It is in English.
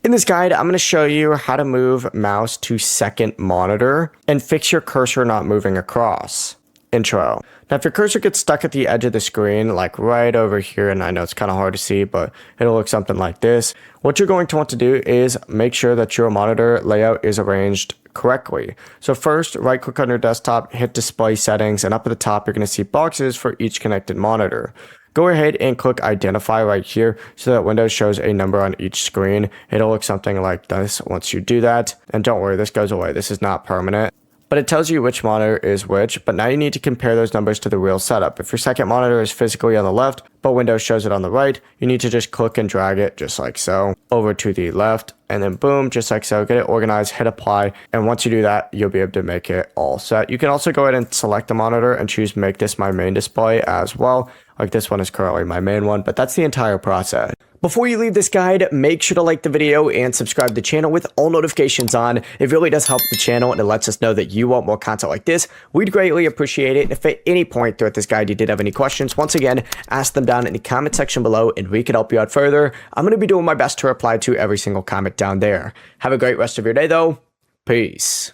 In this guide, I'm going to show you how to move mouse to second monitor and fix your cursor not moving across. Intro. Now, if your cursor gets stuck at the edge of the screen, like right over here, and I know it's kind of hard to see, but it'll look something like this. What you're going to want to do is make sure that your monitor layout is arranged correctly. So first, right click on your desktop, hit display settings, and up at the top, you're going to see boxes for each connected monitor. Go ahead and click identify right here so that Windows shows a number on each screen. It'll look something like this once you do that. And don't worry, this goes away. This is not permanent. But it tells you which monitor is which, but now you need to compare those numbers to the real setup. If your second monitor is physically on the left, but Windows shows it on the right, you need to just click and drag it, just like so, over to the left, and then boom, just like so, get it organized, hit apply, and once you do that, you'll be able to make it all set. You can also go ahead and select the monitor and choose make this my main display as well. Like this one is currently my main one, but that's the entire process. Before you leave this guide, make sure to like the video and subscribe to the channel with all notifications on. It really does help the channel and it lets us know that you want more content like this. We'd greatly appreciate it. If at any point throughout this guide you did have any questions, once again, ask them down in the comment section below and we can help you out further. I'm going to be doing my best to reply to every single comment down there. Have a great rest of your day though. Peace.